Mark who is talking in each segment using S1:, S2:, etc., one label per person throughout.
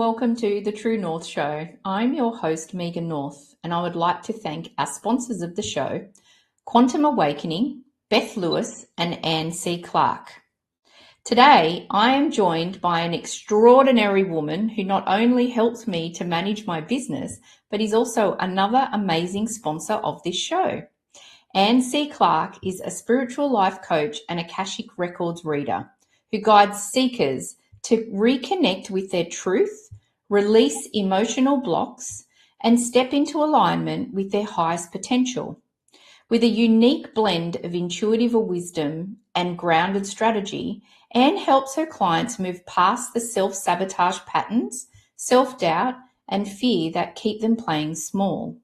S1: welcome to the True North Show. I'm your host, Megan North, and I would like to thank our sponsors of the show, Quantum Awakening, Beth Lewis, and Anne C. Clark. Today, I am joined by an extraordinary woman who not only helps me to manage my business, but is also another amazing sponsor of this show. Anne C. Clark is a spiritual life coach and Akashic Records reader who guides seekers to reconnect with their truth, release emotional blocks, and step into alignment with their highest potential. With a unique blend of intuitive wisdom and grounded strategy, Anne helps her clients move past the self-sabotage patterns, self-doubt, and fear that keep them playing small.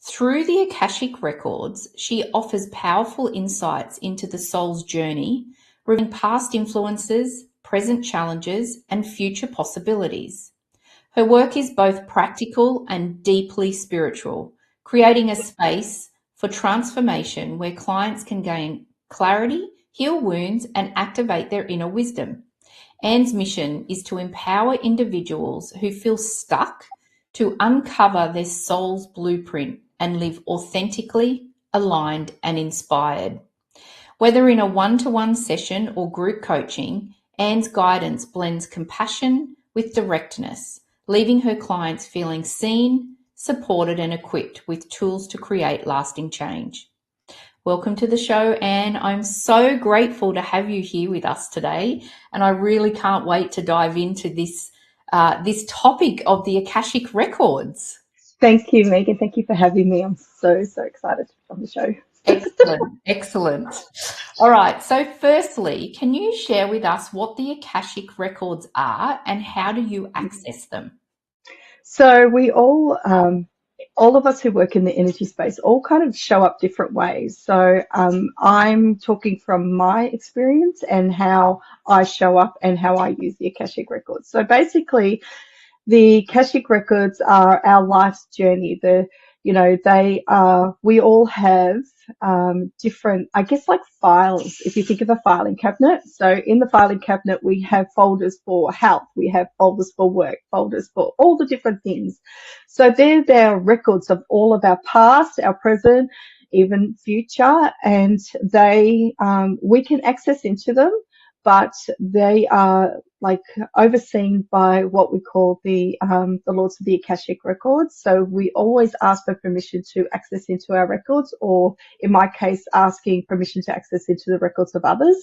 S1: Through the Akashic Records, she offers powerful insights into the soul's journey, revealing past influences, present challenges, and future possibilities. Her work is both practical and deeply spiritual, creating a space for transformation where clients can gain clarity, heal wounds, and activate their inner wisdom. Anne's mission is to empower individuals who feel stuck to uncover their soul's blueprint and live authentically, aligned, and inspired. Whether in a one-to-one session or group coaching, Anne's guidance blends compassion with directness, leaving her clients feeling seen, supported, and equipped with tools to create lasting change. Welcome to the show, Anne. I'm so grateful to have you here with us today, and I really can't wait to dive into this topic of the Akashic Records.
S2: Thank you, Megan. Thank you for having me. I'm so excited on the show.
S1: Excellent. All right. So firstly, can you share with us what the Akashic Records are and how do you access them?
S2: So we all of us who work in the energy space all kind of show up different ways. So I'm talking from my experience and how I show up and how I use the Akashic Records. So basically, the Akashic Records are our life's journey. We all have different, I guess, like files, if you think of a filing cabinet. So in the filing cabinet, we have folders for health, we have folders for work, folders for all the different things. So they're their records of all of our past, our present, even future, and we can access into them, but they are like overseen by what we call the Lords of the Akashic Records. So we always ask for permission to access into our records, or in my case, asking permission to access into the records of others.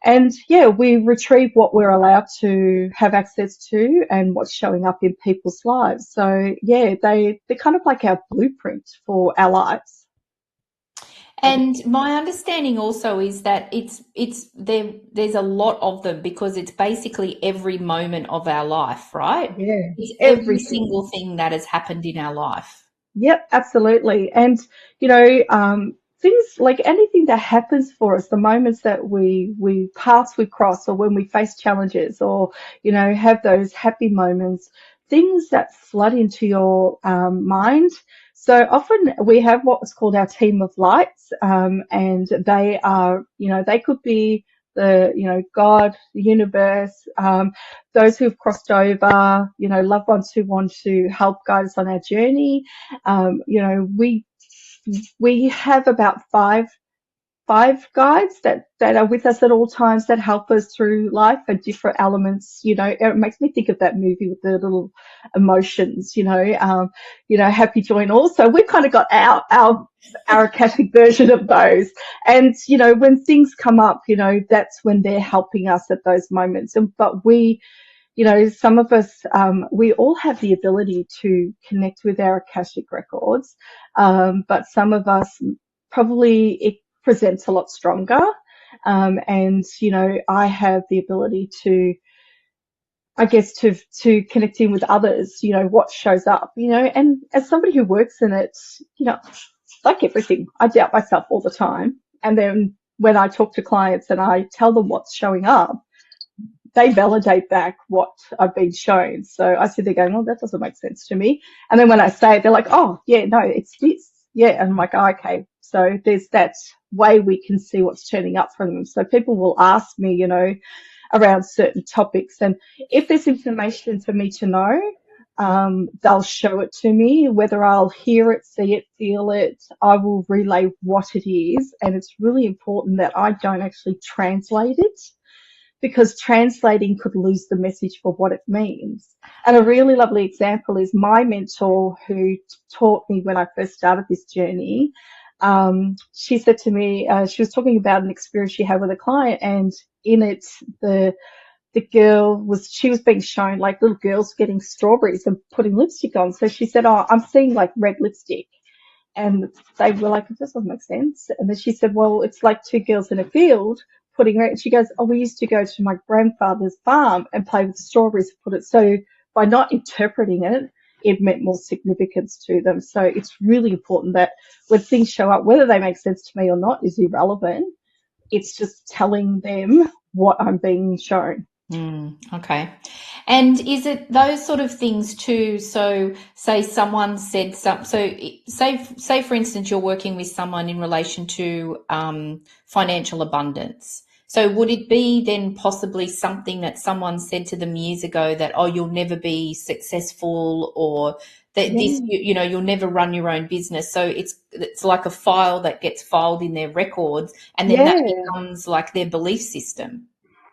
S2: And yeah, we retrieve what we're allowed to have access to and what's showing up in people's lives. So yeah, they're kind of like our blueprint for our lives.
S1: And my understanding also is that there's a lot of them because it's basically every moment of our life, right?
S2: Yeah.
S1: It's every single thing that has happened in our life.
S2: Yep, absolutely. And, things like anything that happens for us, the moments that we pass, we cross, or when we face challenges or, have those happy moments, things that flood into your mind. So often we have what's called our team of lights, and they are, they could be God, the universe, those who've crossed over, loved ones who want to help guide us on our journey. We have about five guides that are with us at all times that help us through life at different elements. It makes me think of that movie with the little emotions, happy, joy, and all. So we've kind of got our Akashic version of those. And, when things come up, that's when they're helping us at those moments. But we, some of us, we all have the ability to connect with our Akashic Records. But some of us probably it presents a lot stronger. And, I have the ability to, I guess, to connect in with others, what shows up, and as somebody who works in it, like everything, I doubt myself all the time. And then when I talk to clients and I tell them what's showing up, they validate back what I've been shown. So I sit there going, oh, that doesn't make sense to me. And then when I say it, they're like, oh, yeah, no, it's this. Yeah. And I'm like, oh, okay. So there's that way we can see what's turning up from them. So people will ask me, around certain topics. And if there's information for me to know, they'll show it to me, whether I'll hear it, see it, feel it, I will relay what it is. And it's really important that I don't actually translate it, because translating could lose the message for what it means. And a really lovely example is my mentor who taught me when I first started this journey. She said to me, she was talking about an experience she had with a client, and in it, she was being shown like little girls getting strawberries and putting lipstick on. So she said, "Oh, I'm seeing like red lipstick." And they were like, "It just doesn't make sense." And then she said, "Well, it's like two girls in a field putting red." And she goes, "Oh, we used to go to my grandfather's farm and play with strawberries and put it." So by not interpreting it, it meant more significance to them. So it's really important that when things show up, whether they make sense to me or not is irrelevant. It's just telling them what I'm being shown.
S1: Okay. And is it those sort of things too? So say someone said say for instance, you're working with someone in relation to financial abundance. So would it be then possibly something that someone said to them years ago that, oh, you'll never be successful, or that this,
S2: Yeah.
S1: you know, you'll never run your own business. So it's like a file that gets filed in their records, and then that
S2: Yeah.
S1: becomes like their belief system.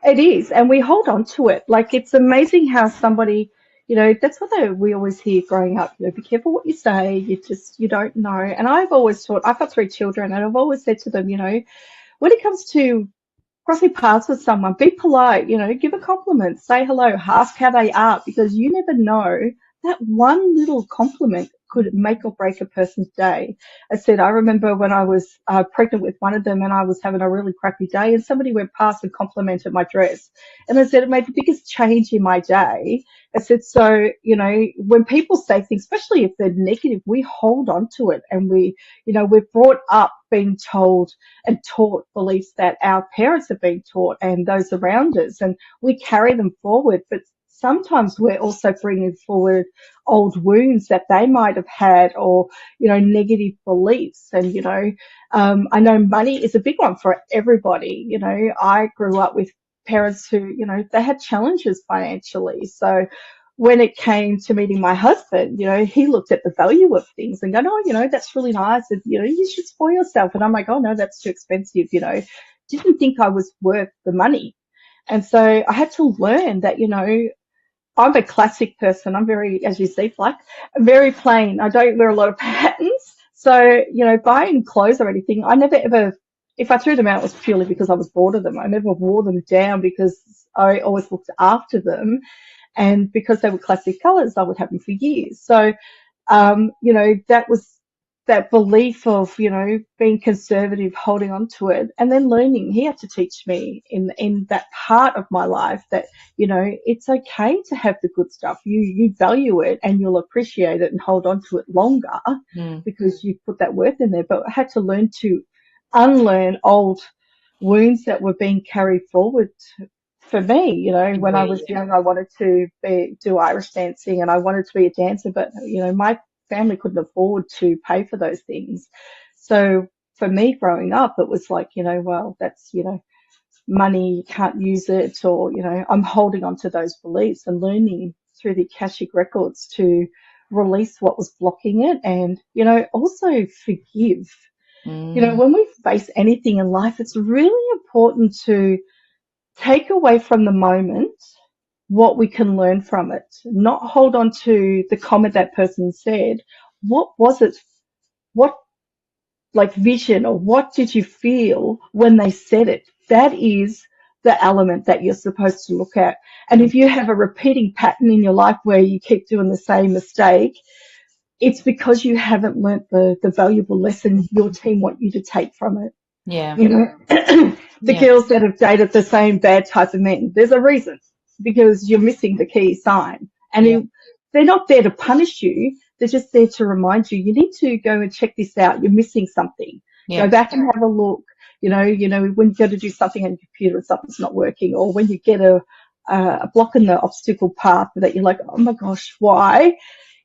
S2: It is, and we hold on to it. Like, it's amazing how somebody, that's what we always hear growing up. Be careful what you say. You don't know. And I've always taught. I've got three children, and I've always said to them, when it comes to crossing paths with someone, be polite, give a compliment, say hello, ask how they are, because you never know, that one little compliment could make or break a person's day. I said, I remember when I was pregnant with one of them and I was having a really crappy day, and somebody went past and complimented my dress. And I said, it made the biggest change in my day. I said, so, when people say things, especially if they're negative, we hold on to it, and we're brought up being told and taught beliefs that our parents have been taught and those around us, and we carry them forward. But sometimes we're also bringing forward old wounds that they might have had, or negative beliefs. And I know money is a big one for everybody. I grew up with parents who they had challenges financially. So when it came to meeting my husband, he looked at the value of things and go, "Oh, that's really nice. And, you should spoil yourself." And I'm like, "Oh, no, that's too expensive." Didn't think I was worth the money. And so I had to learn that, I'm a classic person. I'm very, as you see, Flack, I'm very plain. I don't wear a lot of patterns. So, buying clothes or anything, I never ever, if I threw them out, it was purely because I was bored of them. I never wore them down because I always looked after them. And because they were classic colors, I would have them for years. So, that was that belief of, being conservative, holding on to it, and then learning. He had to teach me in that part of my life that, it's okay to have the good stuff. You value it and you'll appreciate it and hold on to it longer because you put that worth in there. But I had to learn to unlearn old wounds that were being carried forward for me. When I was young, I wanted to do Irish dancing and I wanted to be a dancer, but, my family couldn't afford to pay for those things. So for me growing up, it was like, well, that's, money, you can't use it, or, I'm holding on to those beliefs and learning through the Akashic Records to release what was blocking it, and, also forgive. When we face anything in life, it's really important to take away from the moment what we can learn from it, not hold on to the comment that person said. What was it? What, like, vision, or what did you feel when they said it? That is the element that you're supposed to look at. And if you have a repeating pattern in your life where you keep doing the same mistake, it's because you haven't learnt the valuable lesson your team want you to take from it.
S1: Yeah.
S2: The girls that have dated the same bad type of men, there's a reason, because you're missing the key sign. And they're not there to punish you. They're just there to remind you, you need to go and check this out. You're missing something. Go back and have a look. When you go to do something on your computer and something's not working, or when you get a block in the obstacle path that you're like, oh my gosh, why?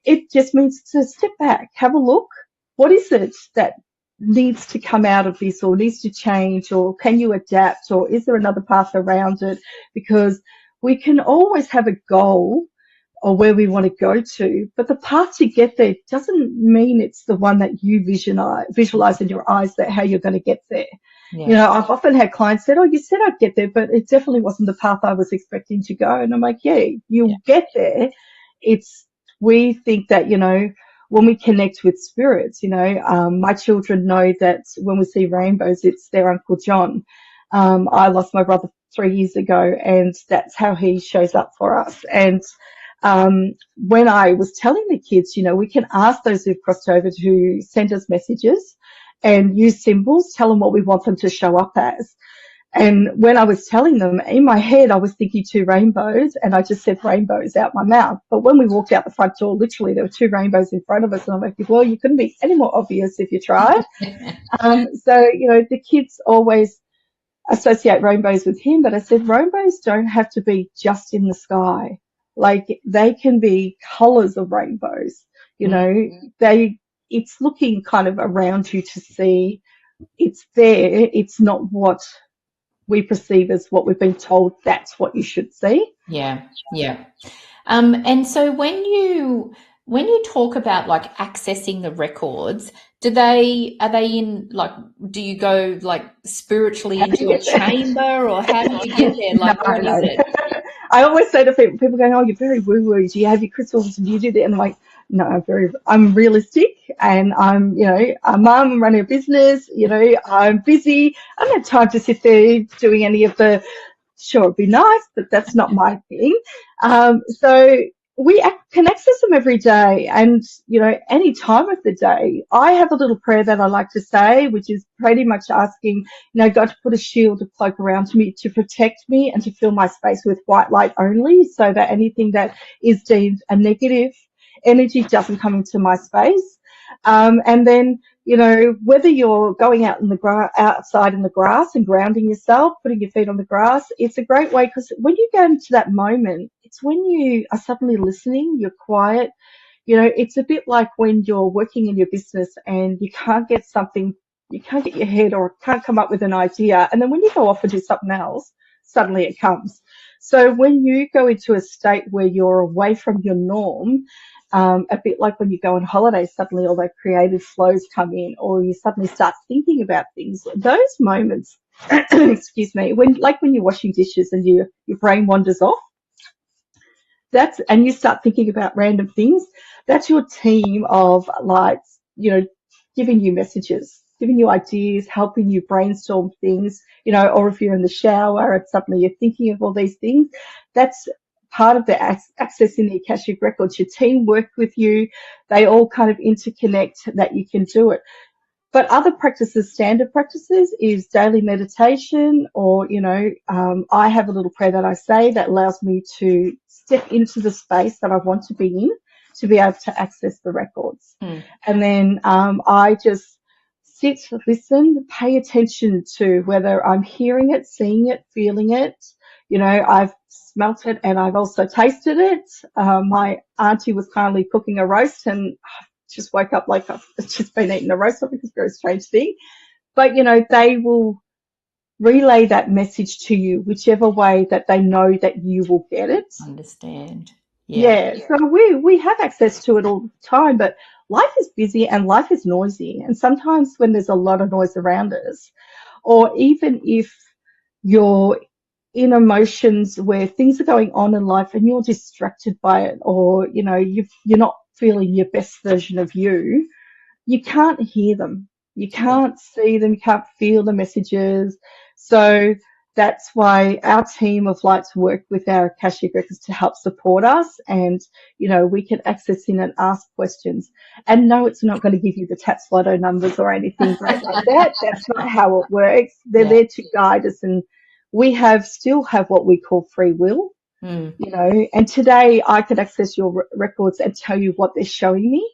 S2: It just means to step back, have a look. What is it that needs to come out of this, or needs to change, or can you adapt, or is there another path around it? Because we can always have a goal or where we want to go to, but the path to get there doesn't mean it's the one that you visualize in your eyes, that how you're going to get there.
S1: Yeah.
S2: You know, I've often had clients said, "Oh, you said I'd get there, but it definitely wasn't the path I was expecting to go." And I'm like, "Yeah, you'll get there. It's we think that, you know, when we connect with spirits, you know, my children know that when we see rainbows, it's their Uncle John. I lost my brother 3 years ago, and that's how he shows up for us. And when I was telling the kids, you know, we can ask those who've crossed over to send us messages and use symbols, tell them what we want them to show up as. And when I was telling them, in my head, I was thinking 2 rainbows, and I just said rainbows out my mouth. But when we walked out the front door, literally there were 2 rainbows in front of us, and I'm like, well, you couldn't be any more obvious if you tried. So, you know, the kids always associate rainbows with him, but I said rainbows don't have to be just in the sky. Like, they can be colors of rainbows. You know, it's looking kind of around you to see it's there. It's not what we perceive as what we've been told that's what you should see.
S1: Yeah. And so when you talk about like accessing the records, are they in, like, do you go like spiritually into a chamber, or how do you get there? Like, what is it?
S2: I always say to people going, "Oh, you're very woo-woo. Do you have your crystals? Do you do that?" And I'm like, no, I'm realistic, and I'm, you know, a mum, I'm running a business, you know, I'm busy. I don't have time to sit there doing any of the, sure, it'd be nice, but that's not my thing. So we can access them every day, and, you know, any time of the day. I have a little prayer that I like to say, which is pretty much asking, you know, God to put a shield, a cloak around me to protect me and to fill my space with white light only, so that anything that is deemed a negative energy doesn't come into my space. And then, you know, whether you're going out in the outside in the grass and grounding yourself, putting your feet on the grass, it's a great way, because when you go into that moment, it's when you are suddenly listening, you're quiet. You know, it's a bit like when you're working in your business and you can't get your head, or can't come up with an idea. And then when you go off and do something else, suddenly it comes. So when you go into a state where you're away from your norm, a bit like when you go on holiday, suddenly all those creative flows come in, or you suddenly start thinking about things. Those moments, excuse me, when you're washing dishes and your brain wanders off, and you start thinking about random things, that's your team of lights, you know, giving you messages, giving you ideas, helping you brainstorm things, you know, or if you're in the shower and suddenly you're thinking of all these things, that's part of the accessing the Akashic Records. Your team work with you. They all kind of interconnect that you can do it. But other practices, standard practices, is daily meditation, or, you know, I have a little prayer that I say that allows me to step into the space that I want to be in to be able to access the records. And then I just sit, listen, pay attention to whether I'm hearing it, seeing it, feeling it. You know, I've smelt it and I've also tasted it. My auntie was kindly cooking a roast, and just woke up like I've just been eating a roast. I think it's a very strange thing. But, you know, they will relay that message to you whichever way that they know that you will get it.
S1: Understand.
S2: Yeah. So we have access to it all the time, but life is busy and life is noisy. And sometimes when there's a lot of noise around us, or even if you're in emotions where things are going on in life and you're distracted by it, or, you know, you're not feeling your best version of you, you can't hear them. You can't see them. You can't feel the messages. So that's why our team of lights work with our Akashic Records to help support us. And, you know, we can access in and ask questions. And no, it's not going to give you the Tats Lotto numbers or anything great like that. That's not how it works. They're there to guide us. And we still have what we call free will. You know, and today I could access your records and tell you what they're showing me.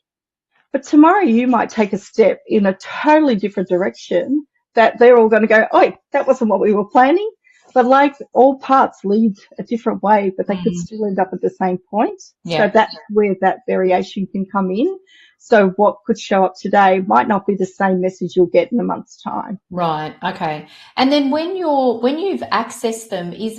S2: But tomorrow you might take a step in a totally different direction that they're all going to go, oh, that wasn't what we were planning. But like all paths lead a different way, but they could
S1: Mm,
S2: still end up at the same point. So
S1: yeah.
S2: that's where that variation can come in. So what could show up today might not be the same message you'll get in a month's time.
S1: Right. Okay. And then when you've accessed them, is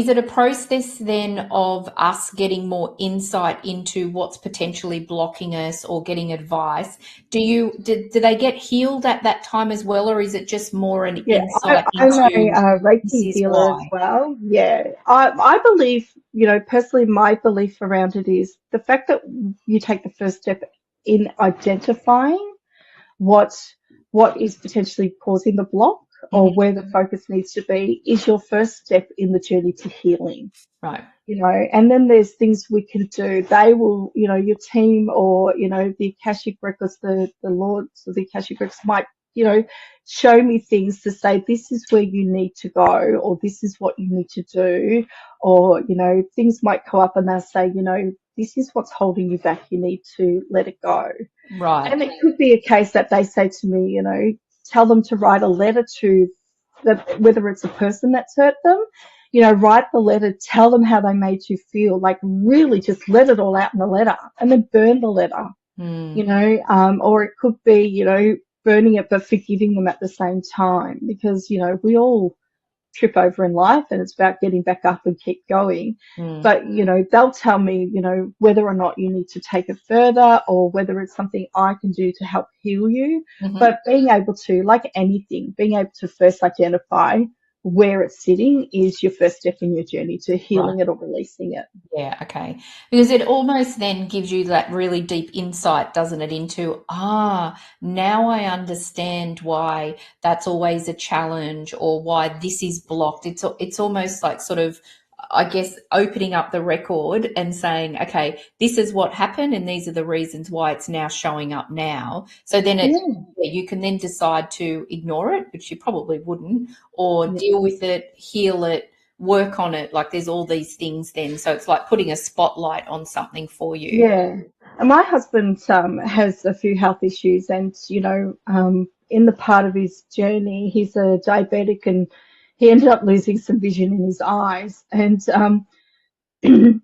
S1: it a process then of us getting more insight into what's potentially blocking us or getting advice? Do they get healed at that time as well, or is it just more an
S2: Yeah,
S1: insight
S2: I'm a
S1: into this
S2: Reiki
S1: is
S2: healer as
S1: why?
S2: well. Yeah, I believe, personally, my belief around it is the fact that you take the first step in identifying what what is potentially causing the block or
S1: Hmm.
S2: where the focus needs to be is your first step in the journey to healing.
S1: Right.
S2: And then there's things we can do. They will, your team or, the Akashic Records, the Lords of the Akashic Records might, you know, show me things to say, this is where you need to go, or this is what you need to do, or, things might come up and they'll say, this is what's holding you back. You need to let it go.
S1: Right.
S2: And it could be a case that they say to me, tell them to write a letter to whether it's a person that's hurt them, write the letter, tell them how they made you feel, like really just let it all out in the letter and then burn the letter,
S1: Mm.
S2: or it could be, burning it but forgiving them at the same time because, we all trip over in life and it's about getting back up and keep going.
S1: Mm.
S2: But, they'll tell me, whether or not you need to take it further or whether it's something I can do to help heal you.
S1: Hmm.
S2: But being able to, like anything, being able to first identify where it's sitting is your first step in your journey to
S1: Right.
S2: healing it or releasing it.
S1: Yeah, okay. Because it almost then gives you that really deep insight, doesn't it, into, now I understand why that's always a challenge or why this is blocked. It's almost like sort of, I guess, opening up the record and saying, okay, this is what happened and these are the reasons why it's now showing up now. So then
S2: Yeah.
S1: you can then decide to ignore it, which you probably wouldn't, or
S2: Yeah.
S1: deal with it, heal it, work on it. Like there's all these things then. So it's like putting a spotlight on something for you.
S2: Yeah. And my husband has a few health issues, and in the part of his journey, he's a diabetic, and he ended up losing some vision in his eyes. And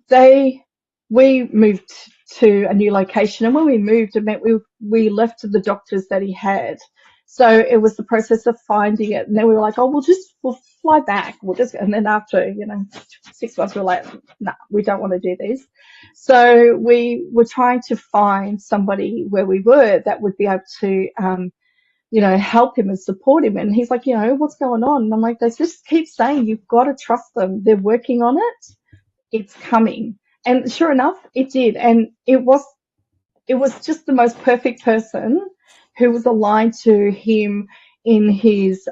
S2: they we moved to a new location, and when we moved, it meant we left the doctors that he had. So it was the process of finding it, and then we were like, oh, we'll fly back. And then after 6 months, we were like, nah, we don't want to do this. So we were trying to find somebody where we were that would be able to help him and support him. And he's like, what's going on? And I'm like, they just keep saying you've got to trust them. They're working on it. It's coming. And sure enough, it did. And it was just the most perfect person who was aligned to him in his,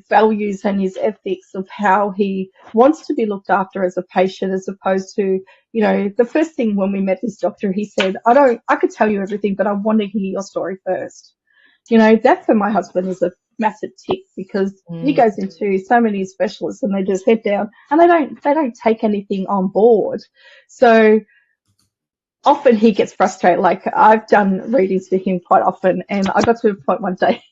S2: values and his ethics of how he wants to be looked after as a patient, as opposed to, the first thing when we met this doctor, he said, I could tell you everything, but I want to hear your story first. That for my husband is a massive tick because he
S1: Mm.
S2: goes into so many specialists and they just head down and they don't take anything on board. So often he gets frustrated. Like I've done readings for him quite often, and I got to a point one day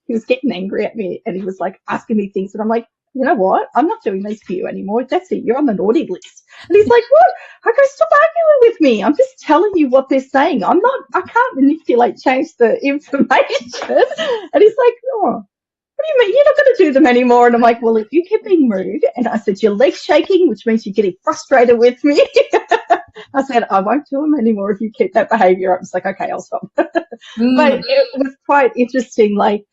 S2: he was getting angry at me and he was like asking me things, and I'm like, you know what? I'm not doing these for you anymore. That's it. You're on the naughty list. And he's like, what? I go, stop arguing with me. I'm just telling you what they're saying. I can't manipulate, change the information. And he's like, oh, what do you mean? You're not going to do them anymore. And I'm like, well, if you keep being rude, and I said, your leg's shaking, which means you're getting frustrated with me. I said, I won't do them anymore if you keep that behavior. I was like, okay, I'll stop. But
S1: Mm.
S2: it was quite interesting. Like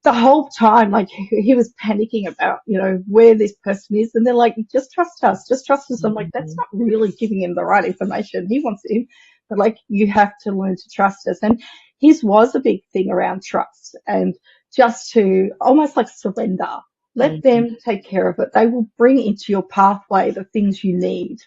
S2: the whole time, like he was panicking about, where this person is. And they're like, just trust us, just trust us. I'm like, that's not really giving him the right information. He wants him, but like, you have to learn to trust us. And his was a big thing around trust and just to almost like surrender. Let
S1: Mm.
S2: them take care of it. They will bring into your pathway the things you need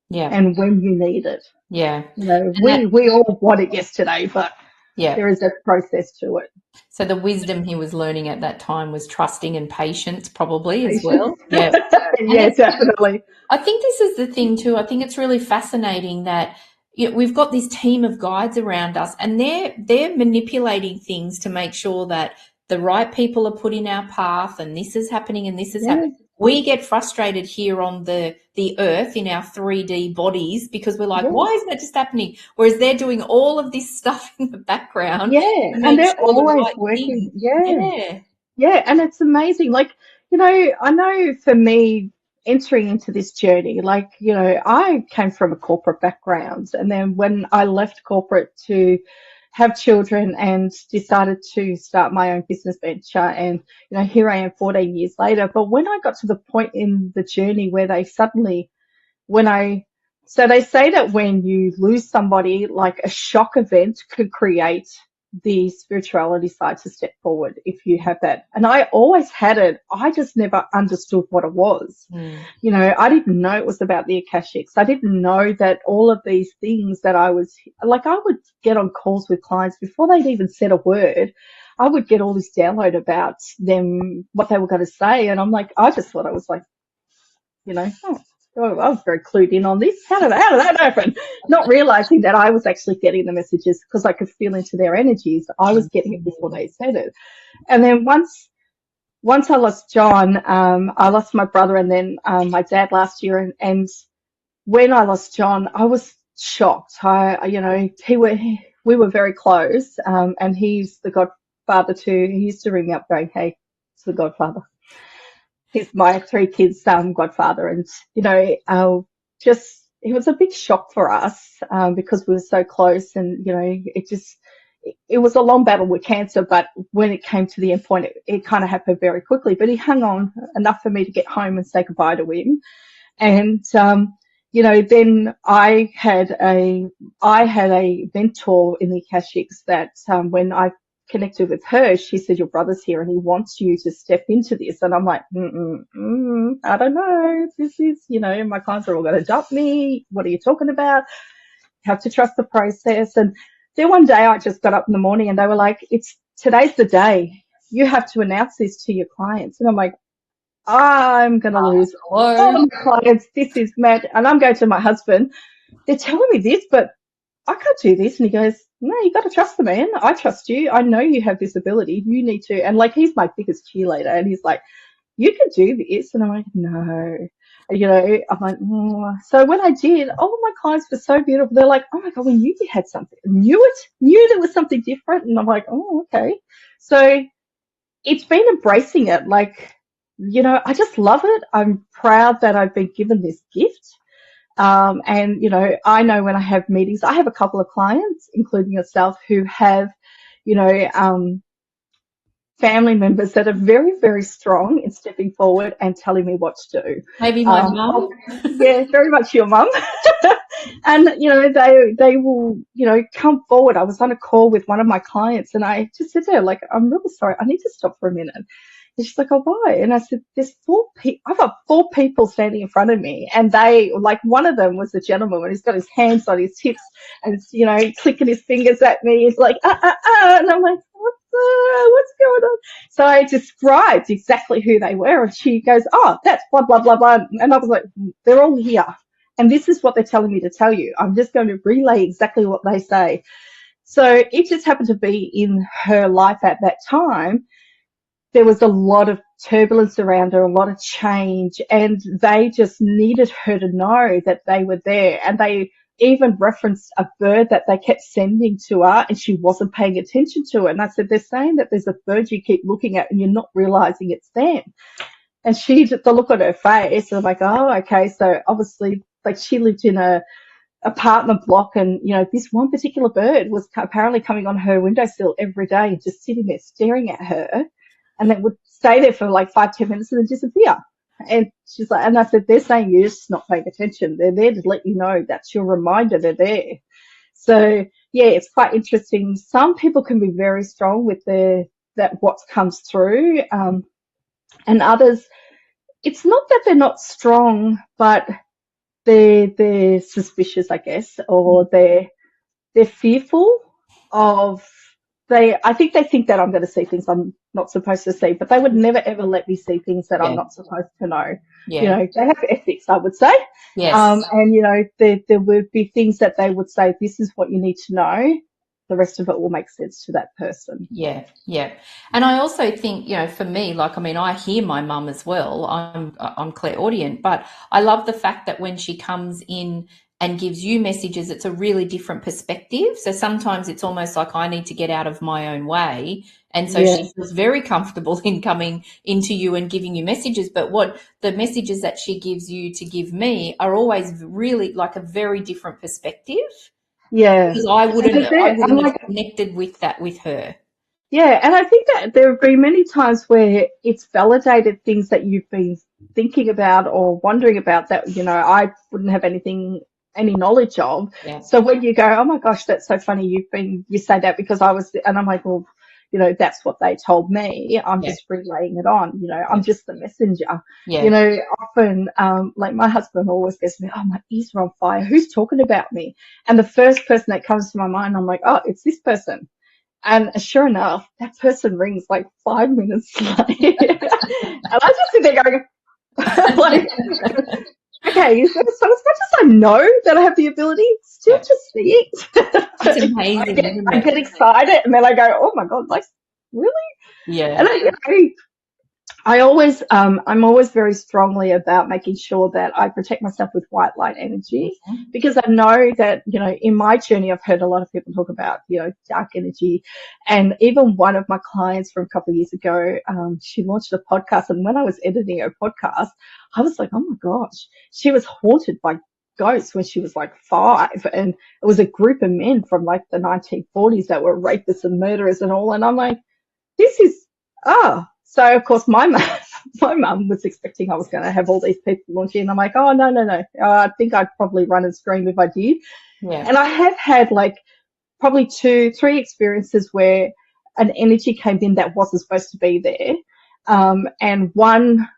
S1: Yeah.
S2: and when you need it.
S1: Yeah. And
S2: We all want it yesterday, but
S1: yeah.
S2: there is a process to it.
S1: So the wisdom he was learning at that time was trusting and patience probably as
S2: Patience.
S1: well. Yeah. And
S2: Yeah, definitely.
S1: I think this is the thing too. I think it's really fascinating that we've got this team of guides around us, and they're manipulating things to make sure that the right people are put in our path and this is happening and this is
S2: Yeah.
S1: happening. We get frustrated here on the earth in our 3D bodies because we're like,
S2: Yeah.
S1: why isn't that just happening? Whereas they're doing all of this stuff in the background
S2: Yeah.
S1: to
S2: And
S1: make
S2: they're
S1: sure the
S2: always
S1: right
S2: working.
S1: thing.
S2: Yeah.
S1: Yeah.
S2: Yeah. And it's amazing. Like, I know for me, entering into this journey, like, I came from a corporate background. And then when I left corporate to have children and decided to start my own business venture, and, here I am 14 years later. But when I got to the point in the journey where they suddenly, when I, so they say that when you lose somebody, like a shock event could create the spirituality side to step forward if you have that. And I always had it. I just never understood what it was.
S1: Mm.
S2: I didn't know it was about the Akashics. I didn't know that all of these things that I was like, I would get on calls with clients before they'd even said a word. I would get all this download about them, what they were going to say. And I'm like, I just thought I was like, I was very clued in on this. How did that happen? Not realizing that I was actually getting the messages because I could feel into their energies. I was getting it before they said it. And then once I lost John, I lost my brother and then my dad last year. And when I lost John, I was shocked. We were very close. And he's the godfather too. He used to ring me up going, "Hey, it's the godfather." He's my three kids' godfather, and just it was a big shock for us because we were so close, and it was a long battle with cancer, but when it came to the end point, it kind of happened very quickly. But he hung on enough for me to get home and say goodbye to him, and then I had a mentor in the Akashics that when I connected with her, she said, "Your brother's here and he wants you to step into this." And I'm like, I don't know. This is, my clients are all going to dump me. What are you talking about? You have to trust the process. And then one day I just got up in the morning and they were like, today's the day. You have to announce this to your clients. And I'm like, I'm going to lose all my clients. This is mad. And I'm going to my husband. They're telling me this, but I can't do this. And he goes, "No, you got to trust the man. I trust you. I know you have this ability. You need to." And like, he's my biggest cheerleader. And he's like, "You can do this." And I'm like, "No." I'm like, "Oh." So when I did, all of my clients were so beautiful. They're like, "Oh my God, we knew you had something. Knew there was something different." And I'm like, "Oh, okay." So it's been embracing it. Like, I just love it. I'm proud that I've been given this gift. And, I know when I have meetings, I have a couple of clients, including yourself, who have, family members that are very, very strong in stepping forward and telling me what to do.
S1: Maybe my mum.
S2: Yeah, very much your mum. And, they will, come forward. I was on a call with one of my clients and I just said to her, like, "I'm really sorry. I need to stop for a minute." And she's like, "Oh, why?" And I said, "There's I've got four people standing in front of me." And one of them was a gentleman and he's got his hands on his hips and, clicking his fingers at me. He's like, And I'm like, what's going on? So I described exactly who they were. And she goes, "Oh, that's blah, blah, blah, blah." And I was like, "They're all here. And this is what they're telling me to tell you. I'm just going to relay exactly what they say." So it just happened to be in her life at that time. There was a lot of turbulence around her, a lot of change, and they just needed her to know that they were there. And they even referenced a bird that they kept sending to her and she wasn't paying attention to it. And I said, "They're saying that there's a bird you keep looking at and you're not realizing it's them." And the look on her face, I'm like, "Oh, okay." So obviously, like, she lived in a apartment block and, this one particular bird was apparently coming on her windowsill every day and just sitting there staring at her, and then would stay there for like 5-10 minutes and then disappear. And she's like, and I said, "They're saying you're just not paying attention. They're there to let you know. That's your reminder. They're there." So yeah, it's quite interesting. Some people can be very strong with what comes through, and others, it's not that they're not strong, but they're suspicious, I guess, or they're fearful of I think that I'm going to see things I'm not supposed to see, but they would never ever let me see things that I'm not supposed to know.
S1: Yeah.
S2: They have ethics, I would say.
S1: Yes.
S2: And there would be things that they would say, "This is what you need to know." the rest of it will make sense to that person.
S1: Yeah, yeah. And I also think, you know, for me, like, I mean, I hear my mum as well. I'm clairaudient, but I love the fact that when she comes in and gives you messages, it's a really different perspective. So sometimes it's almost like I need to get out of my own way. And so
S2: Yeah.
S1: she feels very comfortable in coming into you and giving you messages. But what the messages that she gives you to give me are always really like a very different perspective.
S2: Yeah.
S1: Because I
S2: And I'm
S1: wouldn't have
S2: like,
S1: connected with that with her.
S2: yeah, and I think that there have been many times where it's validated things that you've been thinking about or wondering about that, you know, I wouldn't have any knowledge of.
S1: Yeah,
S2: So when you go, oh my gosh, that's so funny, you say that because I was, and I'm like, well, you know, that's what they told me. I'm
S1: yeah,
S2: just relaying it on, you know, I'm just the messenger. You
S1: yeah.
S2: know, often, like my husband always goes to me, oh, my ears are on fire. Who's talking about me? And the first person that comes to my mind, I'm like, oh, it's this person. And sure enough, that person rings like 5 minutes late. And I just sit there going, like, okay, so as much as I know that I have the ability still
S1: Yeah.
S2: to see
S1: It's
S2: it,
S1: amazing, isn't
S2: I
S1: it?
S2: get excited and then I go, oh my God, like, really?
S1: Yeah,
S2: And I'm always very strongly about making sure that I protect myself with white light energy because I know that, you know, in my journey, I've heard a lot of people talk about, you know, dark energy. And even one of my clients from a couple of years ago, she launched a podcast. And when I was editing her podcast, I was like, oh my gosh, she was haunted by ghosts when she was like 5. And it was a group of men from like the 1940s that were rapists and murderers and all. And I'm like, this is, so of course my mum was expecting I was going to have all these people launching, and I'm like, oh no, I think I'd probably run and scream if I did.
S1: yeah,
S2: And I have had like probably 2-3 experiences where an energy came in that wasn't supposed to be there, and one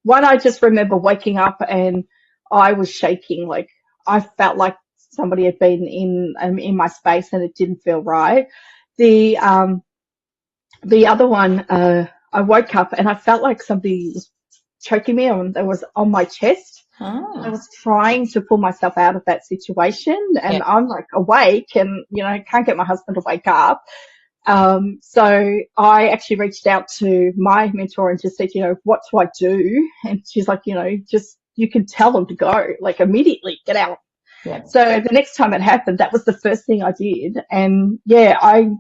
S2: I just remember waking up and I was shaking, like I felt like somebody had been in my space and it didn't feel right. The other one, I woke up and I felt like somebody was choking me on, that was on my chest. I
S1: oh,
S2: was trying to pull myself out of that situation
S1: yeah,
S2: and I'm like awake and, you know, can't get my husband to wake up. So I actually reached out to my mentor and just said, you know, what do I do? And she's like, you know, just, you can tell them to go, like immediately get out.
S1: yeah,
S2: So the next time it happened, that was the first thing I did. And yeah, I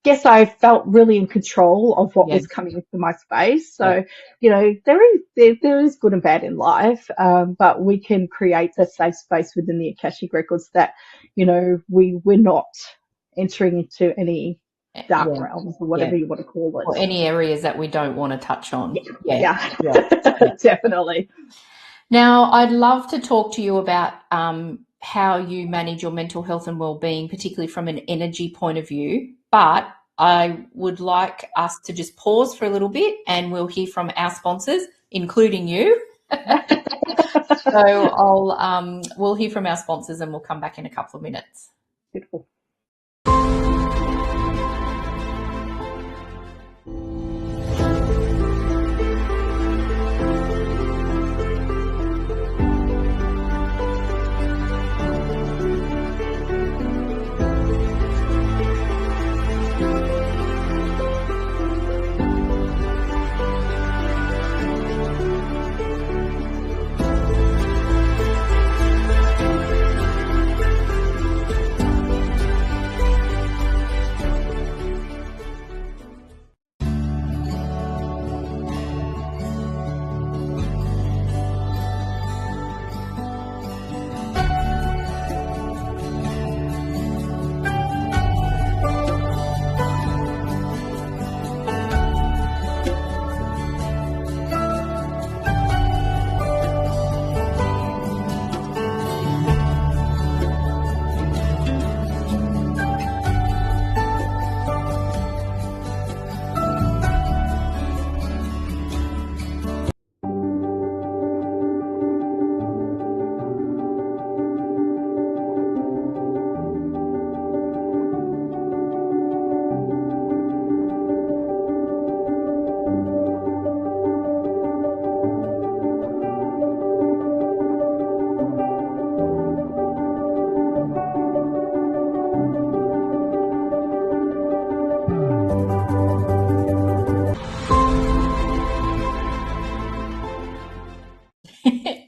S2: guess I felt really in control of what
S1: yeah,
S2: was coming into my space.
S1: yeah,
S2: So, you know, there is good and bad in life, but we can create a safe space within the Akashic Records that, you know, we're not entering into any dark
S1: yeah,
S2: realms or
S1: yeah.
S2: whatever you want to call
S1: Or
S2: it.
S1: any areas that we don't want to touch on. Yeah,
S2: Yeah,
S1: yeah, yeah.
S2: definitely.
S1: Now, I'd love to talk to you about how you manage your mental health and well-being, particularly from an energy point of view. But I would like us to just pause for a little bit and we'll hear from our sponsors, including you. So we'll hear from our sponsors and we'll come back in a couple of minutes.
S2: Beautiful.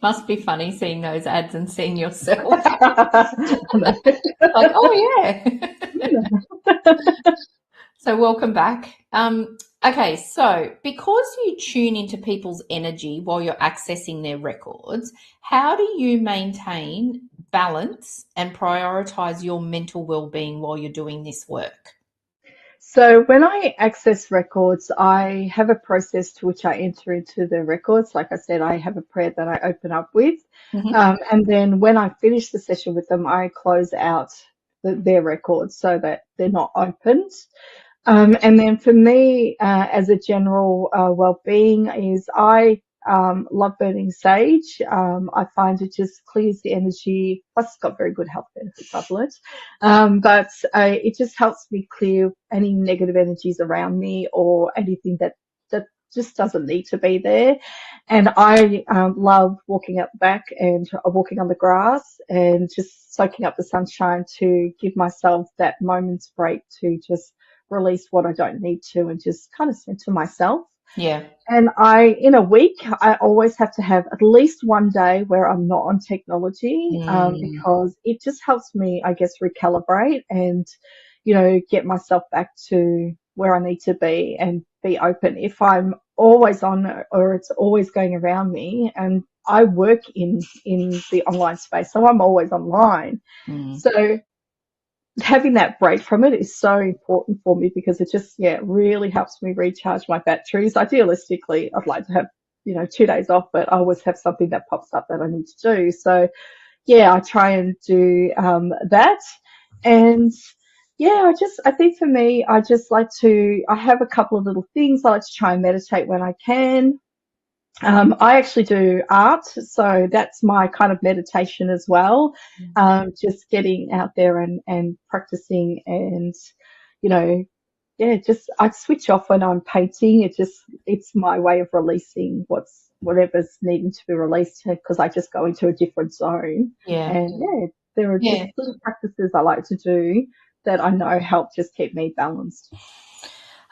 S1: Must be funny seeing those ads and seeing yourself.
S2: No.
S1: Like, oh yeah. So welcome back. Okay, so because you tune into people's energy while you're accessing their records, how do you maintain balance and prioritize your mental well-being while you're doing this work?
S2: So when I access records, I have a process to which I enter into the records. Like I said, I have a prayer that I open up with.
S1: Hmm.
S2: And then when I finish the session with them, I close out their records so that they're not opened. And then for me, as a general well-being, is I love burning sage. I find it just clears the energy. Plus, it's got very good health benefits, I've learned. But it just helps me clear any negative energies around me or anything that just doesn't need to be there. And I love walking up the back and walking on the grass and just soaking up the sunshine to give myself that moment's break to just release what I don't need to and just kind of center myself.
S1: Yeah.
S2: And in a week, I always have to have at least one day where I'm not on technology,
S1: Mm,
S2: because it just helps me, I guess, recalibrate and, get myself back to where I need to be and be open. If I'm always on or it's always going around me, and I work in the online space, so I'm always online.
S1: mm.
S2: So having that break from it is so important for me because it just, yeah, really helps me recharge my batteries. Idealistically, I'd like to have, 2 days off, but I always have something that pops up that I need to do. So yeah, I try and do that. And yeah, I think for me, I have a couple of little things. I like to try and meditate when I can. I actually do art, so that's my kind of meditation as well. Just getting out there and practicing and, you know, yeah, just I switch off when I'm painting. It's my way of releasing whatever's needing to be released because I just go into a different zone.
S1: Yeah.
S2: And yeah, there are just
S1: Yeah.
S2: little practices I like to do that I know help just keep me balanced.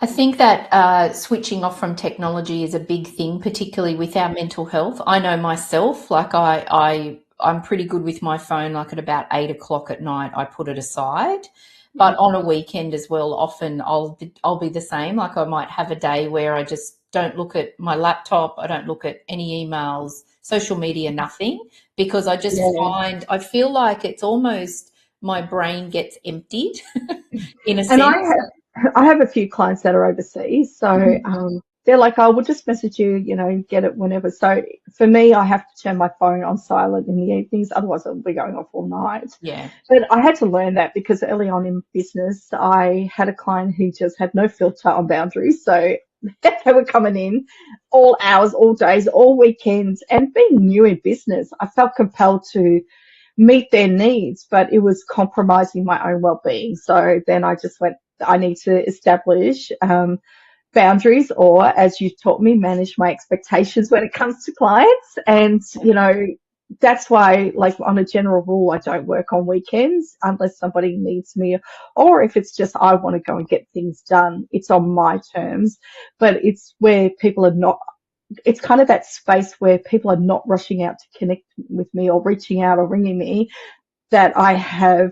S1: I think that switching off from technology is a big thing, particularly with our mental health. I know myself, like I'm pretty good with my phone. Like at about 8 o'clock at night, I put it aside. But on a weekend as well, often I'll be the same. Like I might have a day where I just don't look at my laptop. I don't look at any emails, social media, nothing, because
S2: Yeah.
S1: I feel like it's almost my brain gets emptied in a
S2: And
S1: sense.
S2: I have a few clients that are overseas, so they're like, "Oh, we'll just message you, get it whenever." So for me, I have to turn my phone on silent in the evenings, otherwise it'll be going off all night.
S1: Yeah.
S2: But I had to learn that because early on in business, I had a client who just had no filter on boundaries, so they were coming in all hours, all days, all weekends, and being new in business, I felt compelled to meet their needs, but it was compromising my own well-being. So then I just went, I need to establish boundaries, or as you taught me, manage my expectations when it comes to clients. And, that's why, like on a general rule, I don't work on weekends unless somebody needs me, or if it's just I want to go and get things done, it's on my terms. But it's where people are not, it's kind of that space where people are not rushing out to connect with me or reaching out or ringing me that I have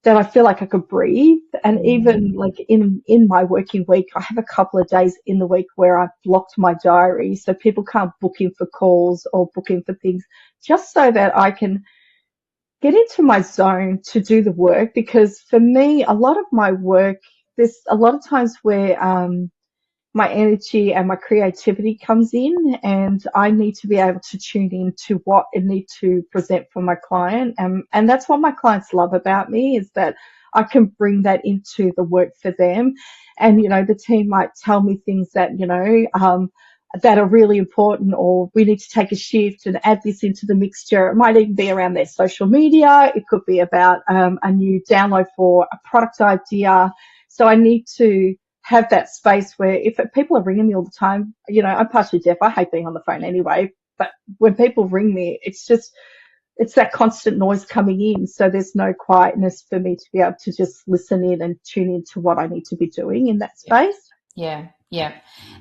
S2: that I feel like I could breathe. And even like in my working week, I have a couple of days in the week where I've blocked my diary so people can't book in for calls or book in for things, just so that I can get into my zone to do the work. Because for me, a lot of my work, there's a lot of times where my energy and my creativity comes in, and I need to be able to tune in to what I need to present for my client. And that's what my clients love about me, is that I can bring that into the work for them. And, the team might tell me things that, that are really important, or we need to take a shift and add this into the mixture. It might even be around their social media. It could be about a new download for a product idea. So I need to have that space where if people are ringing me all the time, I'm partially deaf. I hate being on the phone anyway. But when people ring me, it's that constant noise coming in. So there's no quietness for me to be able to just listen in and tune into what I need to be doing in that space.
S1: Yeah, yeah.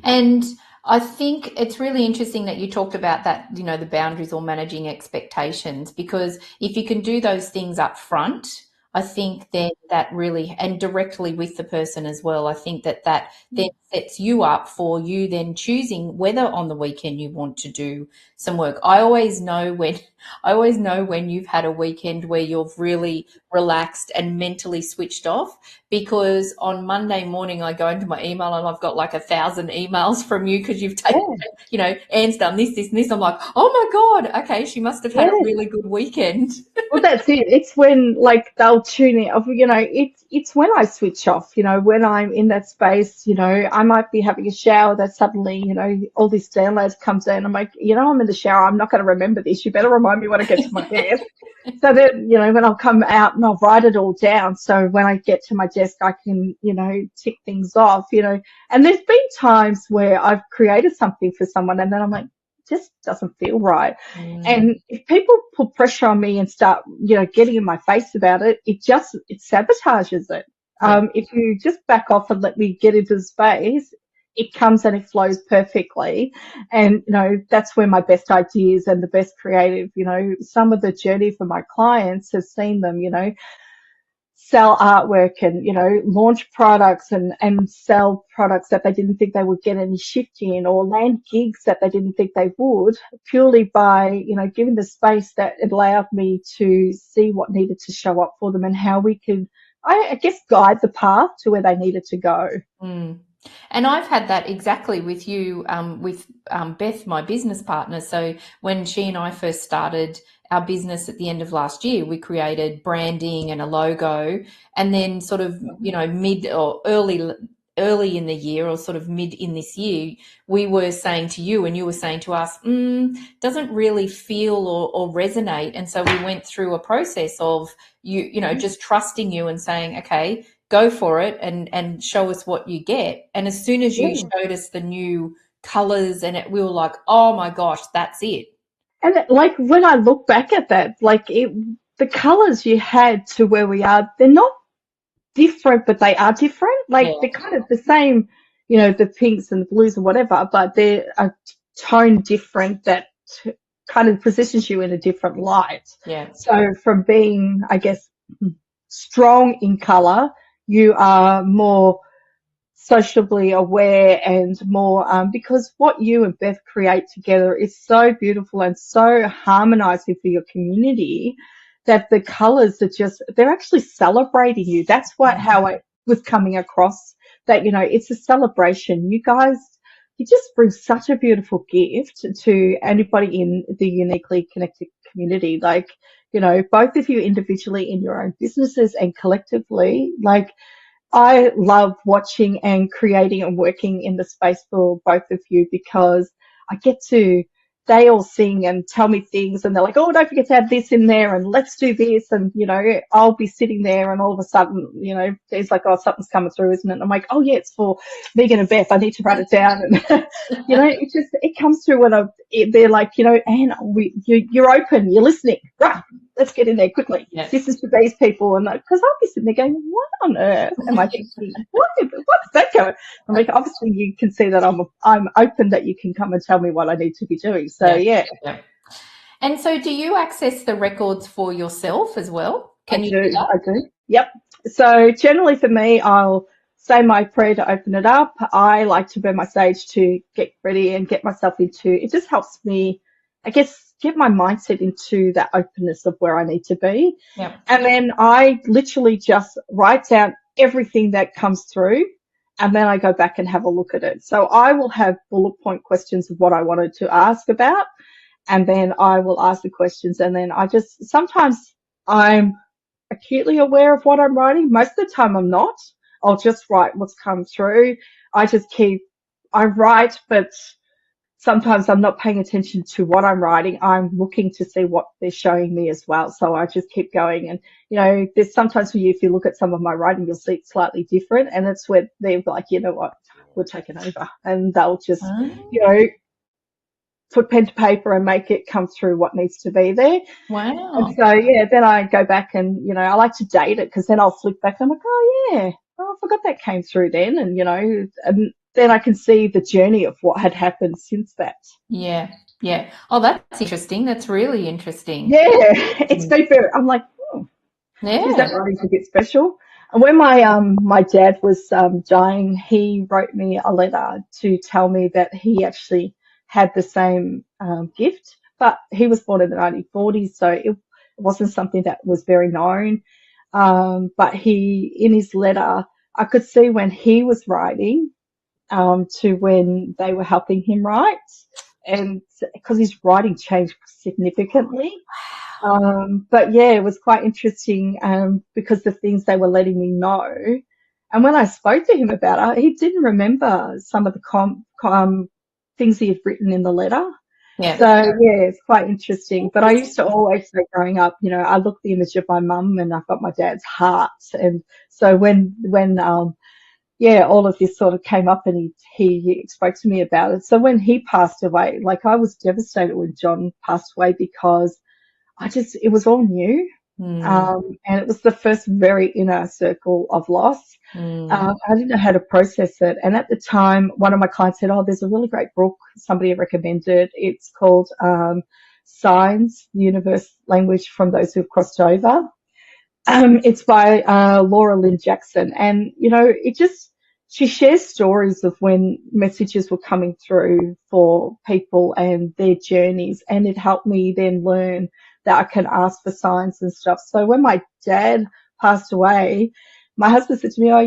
S1: And I think it's really interesting that you talked about that, the boundaries or managing expectations, because if you can do those things up front, I think then that really, and directly with the person as well, I think that then sets you up for you then choosing whether on the weekend you want to do some work. I always know when you've had a weekend where you've really relaxed and mentally switched off, because on Monday morning I go into my email and I've got like 1,000 emails from you because you've taken,
S2: Yeah,
S1: Anne's done this, this, and this. I'm like, oh my God, okay, she must have had a
S2: yeah.
S1: really good weekend.
S2: Well, that's it. It's when like they'll tune in. It's when I switch off. When I'm in that space. I might be having a shower that suddenly, all this downloads comes in. I'm like, I'm in the shower. I'm not going to remember this. You better remind me when I get to my desk. So that, when I'll come out and I'll write it all down. So when I get to my desk, I can, tick things off. And there's been times where I've created something for someone and then I'm like, just doesn't feel right.
S1: Mm,
S2: And if people put pressure on me and start, getting in my face about it, it sabotages it.
S1: yeah.
S2: If you just back off and let me get into the space, it comes and it flows perfectly. And, that's where my best ideas and the best creative, some of the journey for my clients has seen them, sell artwork and, launch products and sell products that they didn't think they would get any shift in, or land gigs that they didn't think they would, purely by, giving the space that it allowed me to see what needed to show up for them and how we could, I guess, guide the path to where they needed to go.
S1: Mm. And I've had that exactly with you, with Beth, my business partner. So when she and I first started our business at the end of last year, we created branding and a logo, and then sort of, mid or early in the year, or sort of mid in this year, we were saying to you and you were saying to us, doesn't really feel or resonate. And so we went through a process of just trusting you and saying, okay, go for it and show us what you get. And as soon as you
S2: Yeah.
S1: showed us the new colors we were like, oh my gosh, that's it.
S2: And like when I look back at that, the colors you had to where we are, they're not different, but they are different.
S1: Yeah,
S2: Like they're kind of the same, the pinks and the blues and whatever, but they're a tone different that kind of positions you in a different light.
S1: yeah,
S2: So from being, I guess, strong in color, you are more sociably aware and more, because what you and Beth create together is so beautiful and so harmonizing for your community that the colors are just, they're actually celebrating you. That's how it was coming across, that, it's a celebration. You guys, you just bring such a beautiful gift to anybody in the uniquely connected community. Like, both of you individually in your own businesses and collectively, like, I love watching and creating and working in the space for both of you, because I get to, they all sing and tell me things and they're like, oh, don't forget to add this in there and let's do this. And, I'll be sitting there and all of a sudden, there's like, oh, something's coming through, isn't it? And I'm like, oh yeah, it's for Megan and Beth. I need to write it down. And, it comes through when they're like, Anne, you're open, you're listening. Right. Let's get in there quickly.
S1: yeah,
S2: This is for these people. And because I'll be sitting there going, what on earth am I thinking? What's that going? I'm like, obviously you can see that I'm open, that you can come and tell me what I need to be doing. So
S1: yeah,
S2: yeah,
S1: yeah. And so do you access the records for yourself as well?
S2: I
S1: Can you do
S2: do.
S1: that?
S2: I do. Yep. So generally for me, I'll say my prayer to open it up. I like to burn my sage to get ready and get myself into, it just helps me, I guess, get my mindset into that openness of where I need to be.
S1: Yeah.
S2: And then I literally just write down everything that comes through, and then I go back and have a look at it. So I will have bullet point questions of what I wanted to ask about, and then I will ask the questions, and then sometimes I'm acutely aware of what I'm writing. Most of the time I'm not. I'll just write what's come through. I write, but sometimes I'm not paying attention to what I'm writing. I'm looking to see what they're showing me as well. So I just keep going. And, there's sometimes for you, if you look at some of my writing, you'll see it's slightly different. And it's where they're like, you know what, we're taking over. And they'll just,
S1: Oh,
S2: you know, put pen to paper and make it come through what needs to be there. And
S1: wow.
S2: so, yeah, then I go back and, I like to date it, because then I'll flick back and I'm like, oh, yeah, oh, I forgot that came through then. And, then I can see the journey of what had happened since that.
S1: Yeah. Yeah. Oh, that's interesting. That's really interesting.
S2: Yeah, it's been very, I'm like, geez, that
S1: Yeah.
S2: writing's a bit special. And when my dad was dying, he wrote me a letter to tell me that he actually had the same gift, but he was born in the 1940s, so it wasn't something that was very known. But he, in his letter, I could see when he was writing to when they were helping him write, and because his writing changed significantly. But yeah, it was quite interesting because the things they were letting me know. And when I spoke to him about it, he didn't remember some of the things he had written in the letter.
S1: Yeah.
S2: So yeah, it's quite interesting. But I used to always say growing up, I look the image of my mum and I've got my dad's heart. And so when yeah, all of this sort of came up and he spoke to me about it. So when he passed away, like I was devastated when John passed away because it was all new.
S1: Mm.
S2: And it was the first very inner circle of loss.
S1: Mm.
S2: I didn't know how to process it. And at the time, one of my clients said, oh, there's a really great book somebody recommended. It's called Signs, the Universe Language from Those Who've Crossed Over. It's by Laura Lynn Jackson. And, she shares stories of when messages were coming through for people and their journeys. And it helped me then learn that I can ask for signs and stuff. So when my dad passed away, my husband said to me, oh,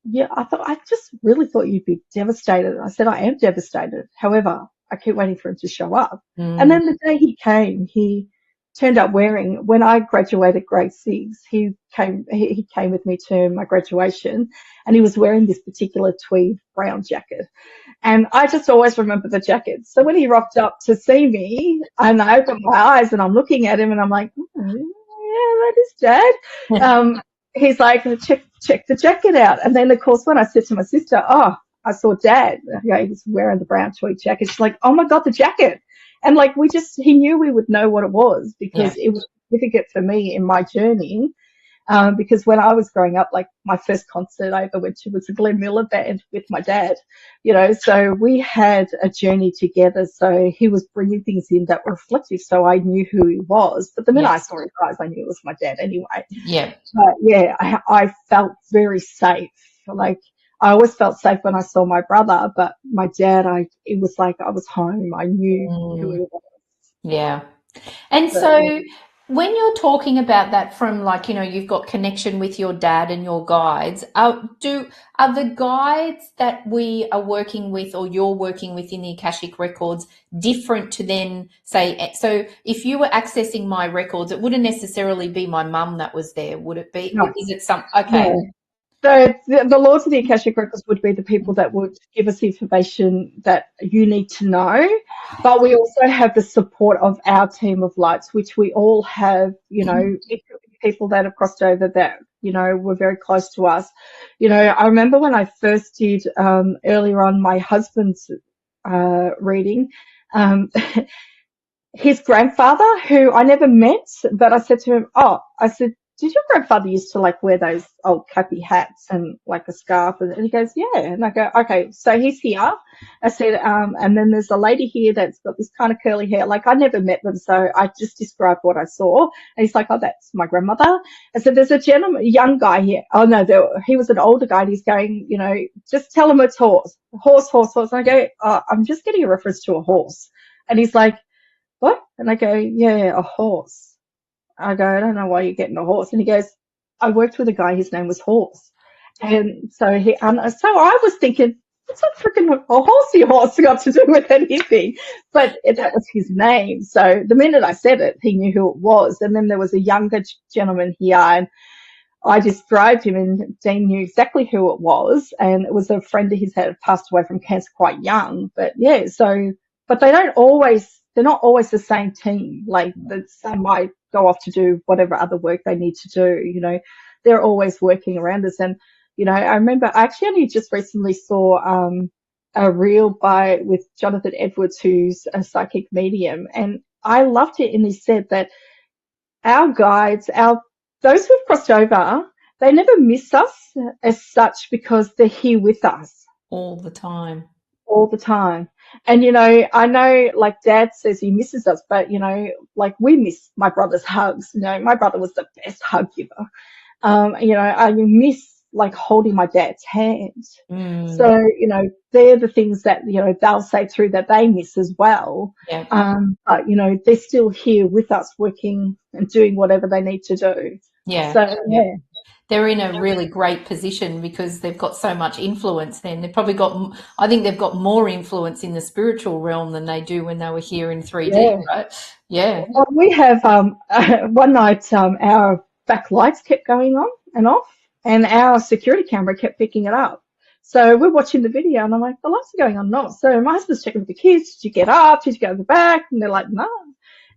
S2: yeah, I just really thought you'd be devastated. I said, I am devastated. However, I keep waiting for him to show up. And
S1: Mm.
S2: then the day he came, he turned up wearing, when I graduated grade 6, he came with me to my graduation and he was wearing this particular tweed brown jacket. And I just always remember the jacket. So when he rocked up to see me and I opened my eyes and I'm looking at him and I'm like, yeah, that is Dad. He's like, check the jacket out. And then of course when I said to my sister, oh, I saw Dad, he was wearing the brown tweed jacket. She's like, oh my God, the jacket. And like he knew we would know what it was because
S1: Yeah.
S2: it was significant for me in my journey. Because when I was growing up, like my first concert I ever went to was a Glenn Miller band with my dad, so we had a journey together. So he was bringing things in that were reflective. So I knew who he was. But the minute
S1: Yeah.
S2: I saw his eyes, I knew it was my dad anyway.
S1: Yeah.
S2: But yeah, I felt very safe. Like I always felt safe when I saw my brother, but my dad, it was like I was home. I knew who he
S1: Mm.
S2: was.
S1: Yeah. And
S2: But yeah.
S1: so when you're talking about that from like, you've got connection with your dad and your guides, are the guides that we are working with or you're working with in the Akashic Records different to then say, so if you were accessing my records, it wouldn't necessarily be my mum that was there, would it be?
S2: No,
S1: Is it okay.
S2: no. So the laws of the Akashic Records would be the people that would give us information that you need to know. But we also have the support of our team of lights, which we all have, people that have crossed over that, were very close to us. I remember when I first did earlier on my husband's reading, um, his grandfather, who I never met, but I said to him, oh, I said, did your grandfather used to like wear those old cappy hats and like a scarf? And he goes, yeah. And I go, okay, so he's here. I said, and then there's a lady here that's got this kind of curly hair. Like I never met them, so I just described what I saw. And he's like, oh, that's my grandmother. I said, there's a gentleman, a young guy here. Oh no, he was an older guy. And he's going, just tell him it's horse. And I go, oh, I'm just getting a reference to a horse. And he's like, what? And I go, yeah, a horse. I go, I don't know why you're getting a horse. And he goes, I worked with a guy, his name was Horse. And so so I was thinking, what's that freaking a horsey horse got to do with anything? But that was his name. So the minute I said it, he knew who it was. And then there was a younger gentleman here and I described him and Dean knew exactly who it was. And it was a friend of his that had passed away from cancer quite young. But yeah, but they're not always the same team. Like some might go off to do whatever other work they need to do, they're always working around us. And, I remember I actually only just recently saw, a reel with Jonathan Edwards, who's a psychic medium. And I loved it. And he said that our guides, those who've crossed over, they never miss us as such because they're here with us.
S1: all the time.
S2: all the time. And, I know like Dad says he misses us, but, like we miss my brother's hugs. My brother was the best hug giver. I miss like holding my dad's hand.
S1: Mm,
S2: So, they're the things that, they'll say through that they miss as well.
S1: yeah,
S2: But, they're still here with us working and doing whatever they need to do.
S1: yeah,
S2: So,
S1: yeah. They're in a really great position because they've got so much influence then. They've probably got, I think they've got more influence in the spiritual realm than they do when they were here in 3D,
S2: yeah.
S1: right? Yeah.
S2: Well, we have one night our back lights kept going on and off, and our security camera kept picking it up. So we're watching the video, and I'm like, the lights are going on and off. So my husband's checking with the kids. Did you get up? Did you go to the back? And they're like, no.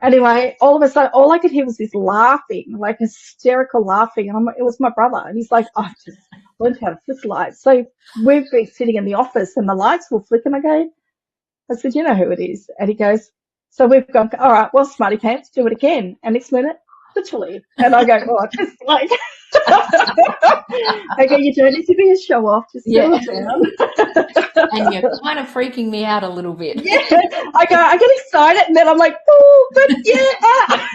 S2: Anyway, all of a sudden, all I could hear was this laughing, like hysterical laughing, and it was my brother, and he's like, I've just learned how to flick lights. So we've been sitting in the office, and the lights will flick, and I said, you know who it is? And he goes, so we've gone, all right, well, smarty pants, do it again. And next minute, literally. And I go, oh, just like, I go, you don't need to be a show off, just settle down.
S1: And you're kind of freaking me out a little bit.
S2: Yeah. I go, I get excited and then I'm like, oh, but yeah.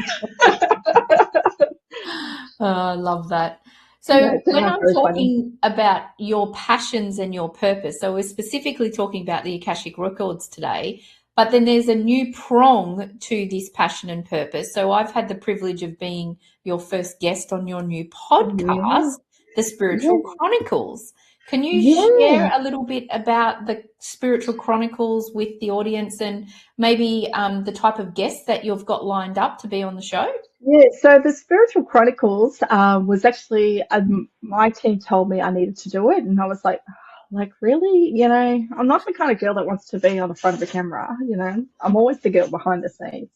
S1: Oh, I love that. So
S2: Yeah,
S1: when I'm
S2: very
S1: talking about your passions and your purpose, so we're specifically talking about the Akashic Records today, but then there's a new prong to this passion and purpose. So I've had the privilege of being your first guest on your new podcast, The Spiritual Chronicles. Can you share a little bit about the Spiritual Chronicles with the audience and maybe the type of guests that you've got lined up to be on the show?
S2: Yeah, so the Spiritual Chronicles was actually my team told me I needed to do it, and I was like really, I'm not the kind of girl that wants to be on the front of the camera, I'm always the girl behind the scenes.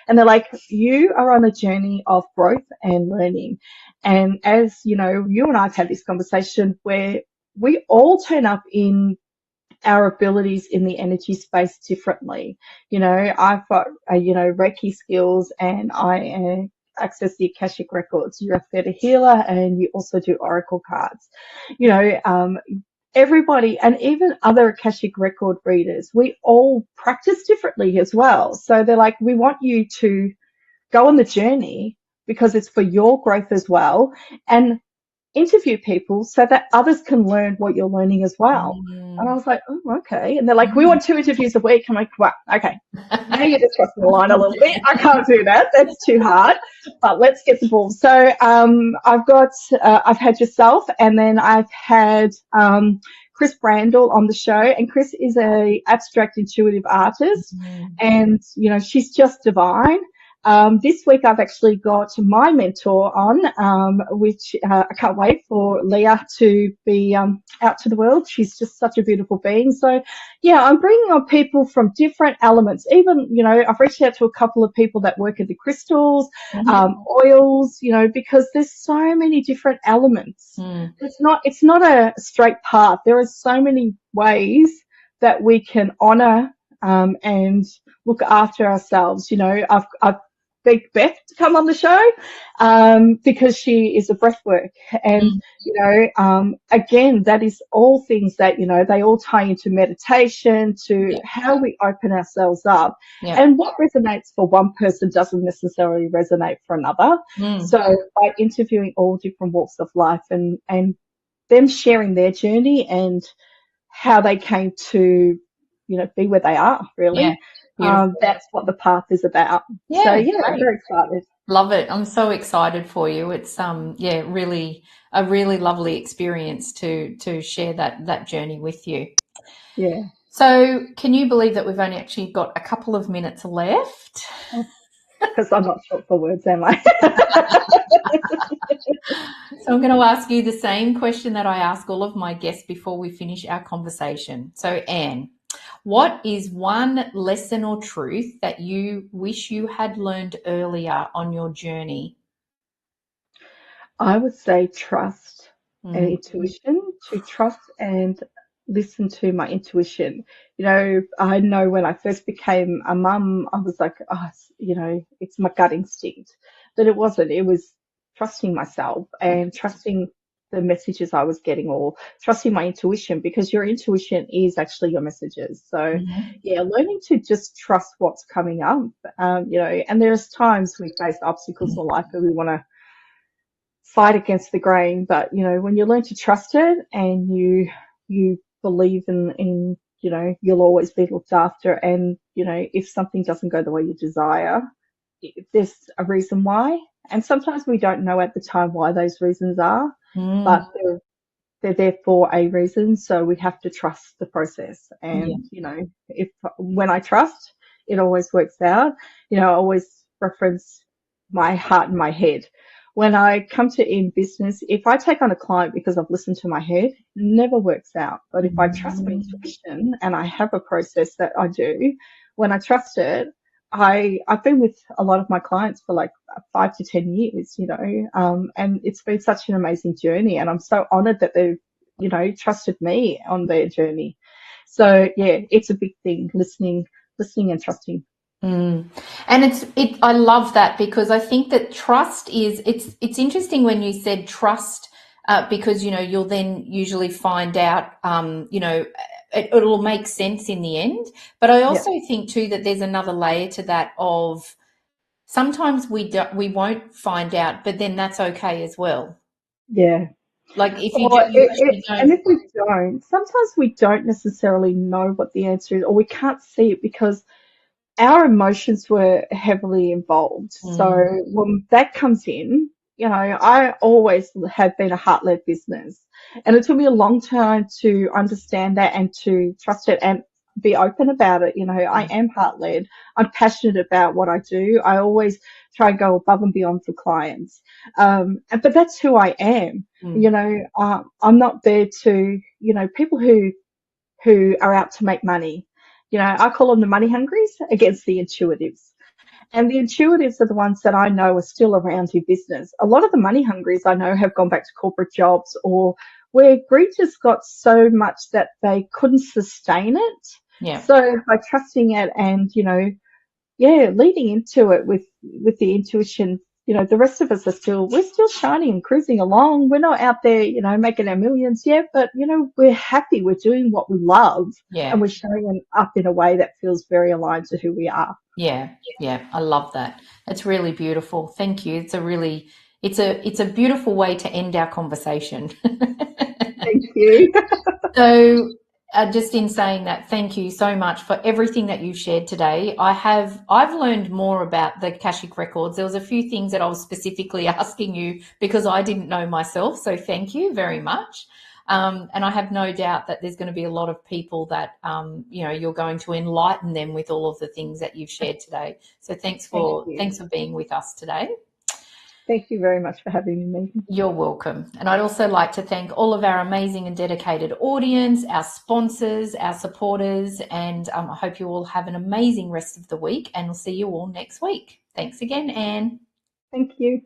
S2: And they're like, you are on a journey of growth and learning, and as you and I've had this conversation where we all turn up in our abilities in the energy space differently. I've got, Reiki skills and I access the Akashic Records. You're a theta healer and you also do oracle cards. Everybody and even other Akashic Record readers, we all practice differently as well. So they're like, we want you to go on the journey because it's for your growth as well. And interview people so that others can learn what you're learning as well. And I was like, oh, okay. And they're like, we want 2 interviews a week. I'm like, well, okay. Now you're just crossing the line a little bit. I can't do that. That's too hard. But let's get the ball. So I've had yourself, and then I've had Chris Brandle on the show. And Chris is a abstract intuitive artist, and she's just divine. This week I've actually got my mentor on, which I can't wait for Leah to be out to the world. She's just such a beautiful being. So, yeah, I'm bringing on people from different elements. Even, I've reached out to a couple of people that work in the crystals, oils, because there's so many different elements. It's not a straight path. There are so many ways that we can honor and look after ourselves. I've begged Beth to come on the show because she is a breathwork, and again, that is all things that they all tie into meditation, to how we open ourselves up, and what resonates for one person doesn't necessarily resonate for another. So by interviewing all different walks of life and them sharing their journey and how they came to be where they are, really. That's what the path is about. So I'm very excited.
S1: Love it. I'm so excited for you. It's really a really lovely experience to share that journey with you.
S2: Yeah.
S1: So can you believe that we've only actually got a couple of minutes left?
S2: Because I'm not short for words, am I?
S1: So I'm going to ask you the same question that I ask all of my guests before we finish our conversation. So Anne, what is one lesson or truth that you wish you had learned earlier on your journey?
S2: I would say trust and intuition, to trust and listen to my intuition. I know when I first became a mum, I was like, it's my gut instinct. But it wasn't. It was trusting myself and trusting the messages I was getting, or trusting my intuition, because your intuition is actually your messages. So
S1: Mhm.
S2: yeah, learning to just trust what's coming up, and there's times we face obstacles in life where we want to fight against the grain, but when you learn to trust it and you believe in you'll always be looked after, and if something doesn't go the way you desire, there's a reason why. And sometimes we don't know at the time why those reasons are, but
S1: Mm.
S2: they're there for a reason. So we have to trust the process.
S1: Yeah.
S2: And, if when I trust, it always works out. I always reference my heart and my head. When I come to in business, if I take on a client because I've listened to my head, it never works out. But if I trust my
S1: Mm.
S2: intuition and I have a process that I do, when I trust it, I've been with a lot of my clients for like 5 to 10 years, and it's been such an amazing journey, and I'm so honored that they've, trusted me on their journey. So yeah, it's a big thing, listening and trusting.
S1: Mm. And I love that, because I think that trust is, it's interesting when you said trust, because you'll then usually find out, it'll make sense in the end. But I
S2: Yeah,
S1: also think too that there's another layer to that of sometimes we won't find out, but then that's okay as well.
S2: yeah.
S1: Like if
S2: Or
S1: you actually
S2: and
S1: don't.
S2: if we don't, sometimes we don't necessarily know what the answer is, or we can't see it because our emotions were heavily involved. So
S1: Mm.
S2: when that comes in, I always have been a heart-led business. And it took me a long time to understand that and to trust it and be open about it. I am heart-led. I'm passionate about what I do. I always try and go above and beyond for clients. But that's who I am.
S1: Mm.
S2: I'm not there to, people who are out to make money. I call them the money hungries against the intuitives. And the intuitives are the ones that I know are still around in business. A lot of the money hungries I know have gone back to corporate jobs, or where greed just got so much that they couldn't sustain it.
S1: Yeah.
S2: So by trusting it and, yeah, leading into it with the intuition, the rest of us we're still shining and cruising along. We're not out there, making our millions yet, but we're happy. We're doing what we love, and
S1: Yeah.
S2: we're showing up in a way that feels very aligned to who we are.
S1: Yeah, yeah, I love that. It's really beautiful. Thank you. It's a beautiful way to end our conversation.
S2: Thank you.
S1: So, just in saying that, thank you so much for everything that you've shared today. I've learned more about the Akashic Records. There was a few things that I was specifically asking you because I didn't know myself. So thank you very much. And I have no doubt that there's going to be a lot of people that you're going to enlighten them with all of the things that you've shared today. So
S2: Thank you.
S1: thanks for being with us today.
S2: Thank you very much for having me, Megan.
S1: You're welcome. And I'd also like to thank all of our amazing and dedicated audience, our sponsors, our supporters, and I hope you all have an amazing rest of the week, and we'll see you all next week. Thanks again, Anne.
S2: Thank you.